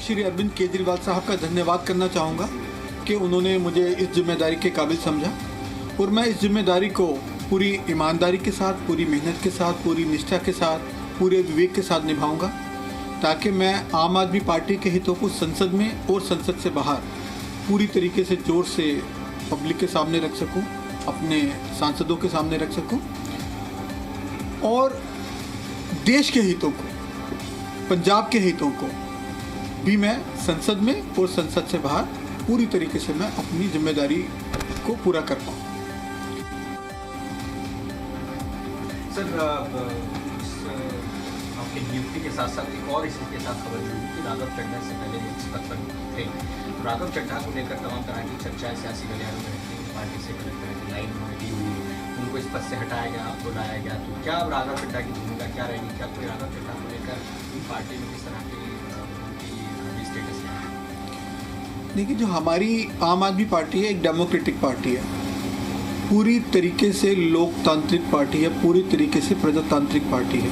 श्री अरविंद केजरीवाल साहब का धन्यवाद करना चाहूँगा कि उन्होंने मुझे इस जिम्मेदारी के काबिल समझा और मैं इस जिम्मेदारी को पूरी ईमानदारी के साथ, पूरी मेहनत के साथ, पूरी निष्ठा के साथ, पूरे विवेक के साथ निभाऊंगा ताकि मैं आम आदमी पार्टी के हितों को संसद में और संसद से बाहर पूरी तरीके से जोर से पब्लिक के सामने रख सकूं, अपने सांसदों के सामने रख सकूं और देश के हितों को, पंजाब के हितों को भी मैं संसद में और संसद से बाहर पूरी तरीके से मैं अपनी जिम्मेदारी को पूरा कर पाऊँ। सर, आपकी नियुक्ति के साथ साथ एक और इसी के साथ खबर जुड़ी कि राघव चड्ढा से पहले इस पद पर थे। राघव चड्ढा को लेकर तमाम तरह की चर्चाएं सियासी गलियारों में रहती है। पार्टी से अलग तरह की लाइन उन्होंने दी हुई है, उनको इस पद से हटाया गया, आपको लाया गया। तो क्या अब राघव चड्ढा की भूमिका क्या रहेगी? क्या कोई राघव चड्ढा को लेकर पार्टी में किस तरह की स्टेटस है? देखिए, जो हमारी आम आदमी पार्टी है एक डेमोक्रेटिक पार्टी है, पूरी तरीके से लोकतांत्रिक पार्टी है, पूरी तरीके से प्रजातांत्रिक पार्टी है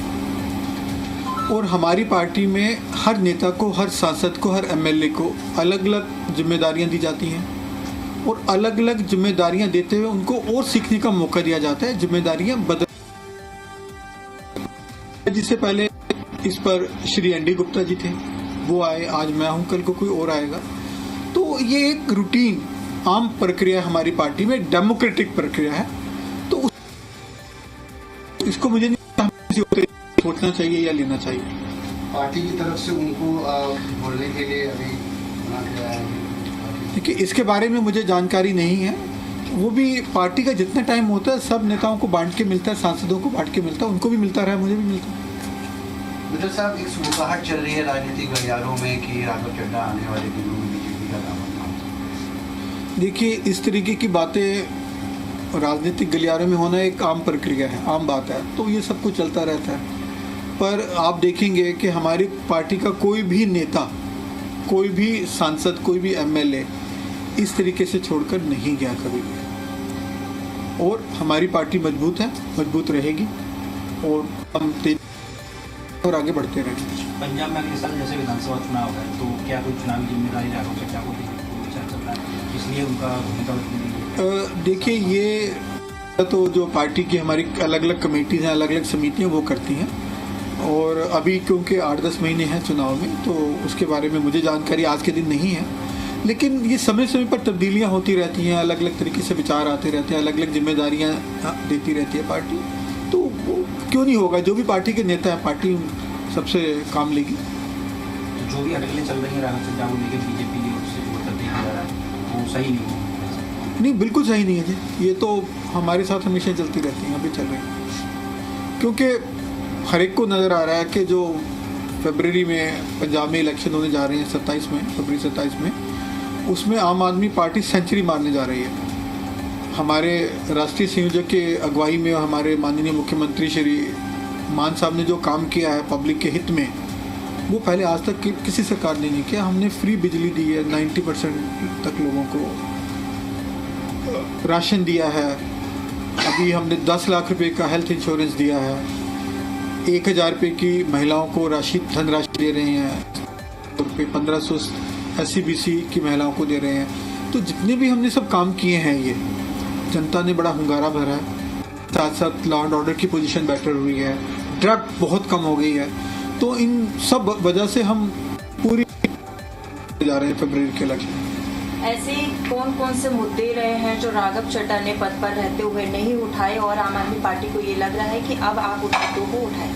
और हमारी पार्टी में हर नेता को, हर सांसद को, हर एमएलए को अलग अलग जिम्मेदारियां दी जाती हैं और अलग अलग जिम्मेदारियां देते हुए उनको और सीखने का मौका दिया जाता है। जिम्मेदारियां बदल, जिससे पहले इस पर श्री एनडी गुप्ता जी थे, वो आए, आज मैं हूं, कल को कोई और आएगा। तो ये एक रूटीन आम प्रक्रिया हमारी पार्टी में, डेमोक्रेटिक प्रक्रिया है। तो इसको मुझे नहीं सोचना चाहिए या लेना चाहिए। पार्टी की तरफ से उनको बोलने के लिए अभी मना किया है। देखिए, इसके बारे में मुझे जानकारी नहीं है। वो भी पार्टी का जितना टाइम होता है सब नेताओं को बांट के मिलता है, सांसदों को बांट के मिलता है, उनको भी मिलता रहा, मुझे भी मिलता है। मित्तल साहब, एक सुगबुगाहट चल रही है राजनीतिक गलियारों में कि राघव चड्ढा आने वाले दिनों में बीजेपी का दामन। देखिए, इस तरीके की बातें राजनीतिक गलियारों में होना एक आम प्रक्रिया है, आम बात है, तो ये सब कुछ चलता रहता है। पर आप देखेंगे कि हमारी पार्टी का कोई भी नेता, कोई भी सांसद, कोई भी एमएलए इस तरीके से छोड़कर नहीं गया कभी भी और हमारी पार्टी मजबूत है, मजबूत रहेगी और हम तेज और आगे बढ़ते रहेंगे। पंजाब में अगले साल जैसे विधानसभा चुनाव है, तो क्या कोई चुनावी जिम्मेदारी राघव चड्ढा को विचार चल रहा है, इसलिए उनका भूमिका? देखिए, ये तो जो पार्टी की हमारी अलग अलग कमेटीज हैं, अलग अलग समितियां वो करती हैं और अभी क्योंकि 8-10 महीने हैं चुनाव में, तो उसके बारे में मुझे जानकारी आज के दिन नहीं है। लेकिन ये समय समय पर तब्दीलियां होती रहती हैं, अलग अलग तरीके से विचार आते रहते हैं, अलग अलग जिम्मेदारियां देती रहती है पार्टी, तो वो क्यों नहीं होगा। जो भी पार्टी के नेता है, पार्टी सबसे काम लेगी। तो जो भी अटकलें चल रही हैं राघव चड्ढा को लेकर बीजेपी की ओर से जो देखा जा रहा है वो सही नहीं, बिल्कुल सही नहीं है जी। ये तो हमारे साथ हमेशा चलती रहती हैं, अभी चल रही है, क्योंकि हर एक को नज़र आ रहा है कि जो फरवरी में पंजाब में इलेक्शन होने जा रहे हैं, 27 में, फरवरी 27 में, उसमें आम आदमी पार्टी सेंचुरी मारने जा रही है। हमारे राष्ट्रीय संयोजक के अगुवाई में हमारे माननीय मुख्यमंत्री श्री मान साहब ने जो काम किया है पब्लिक के हित में, वो पहले आज तक किसी सरकार ने नहीं किया। हमने फ्री बिजली दी है, 90% तक लोगों को राशन दिया है। अभी हमने 10 लाख रुपए का हेल्थ इंश्योरेंस दिया है, 1000 रुपये की महिलाओं को धनराशि दे रहे हैं, 1500 SC/BC की महिलाओं को दे रहे हैं। तो जितने भी हमने सब काम किए हैं, ये जनता ने बड़ा hunगारा भरा है। साथ साथ लॉ एंड ऑर्डर की पोजीशन बेटर हुई है, ड्रग बहुत कम हो गई है। तो इन सब वजह से हम पूरी जा रहे हैं फरवरी के इलेक्शन। ऐसे कौन कौन से मुद्दे रहे हैं जो राघव चड्ढा ने पद पर रहते हुए नहीं उठाए और आम आदमी पार्टी को ये लग रहा है कि अब आप मुद्दों को उठाएं?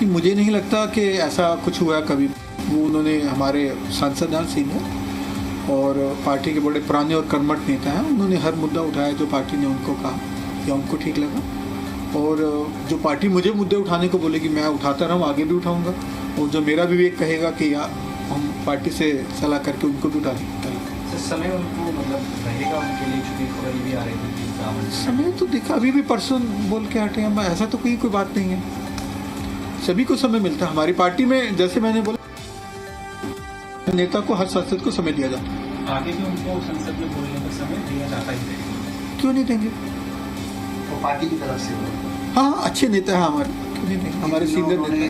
मुझे नहीं लगता कि ऐसा कुछ हुआ कभी। वो उन्होंने, हमारे सांसद हैं सीनियर और पार्टी के बड़े पुराने और कर्मठ नेता हैं, उन्होंने हर मुद्दा उठाया जो पार्टी ने उनको कहा या उनको ठीक लगा। और जो पार्टी मुझे मुद्दे उठाने को बोलेगी मैं उठाता रहूँ, आगे भी उठाऊँगा। और जो मेरा विवेक कहेगा कि या हम पार्टी से सलाह करके उनको भी उठाएंगे। समय उनको मतलब रहेगा उनके लिए, चूँकि खबर भी आ रही थी समय तो देखा, अभी भी परसों बोल के हटे हैं, ऐसा तो कोई बात नहीं है। सभी को समय मिलता है हमारी पार्टी में। जैसे मैंने बोला, नेता को, हर सांसद को समय दिया जाता है। आगे भी उनको संसद में बोलने का समय दिया जाता ही है, क्यों नहीं देंगे? तो पार्टी की तरफ से हाँ, अच्छे नेता है हमारे, क्यों नहीं देंगे? हमारे सीनियर नेता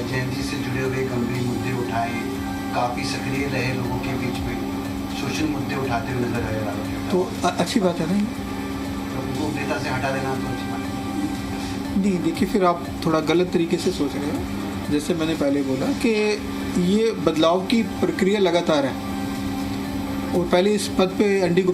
जयंती से जुड़े हुए गंभीर मुद्दे उठाए काफ़ी सक्रिय रहे लोगों के बीच में, सोशल मुद्दे उठाते हुए नजर आए राघव चड्ढा। तो अच्छी बात है नहीं? तो उनको नेता से हटा देना तो अच्छी बात है। नहीं, देखिए फिर आप थोड़ा गलत तरीके से सोच रहे हो। जैसे मैंने पहले बोला कि ये बदलाव की प्रक्रिया लगातार है और पहले इस पद पे एनडी गुप्ता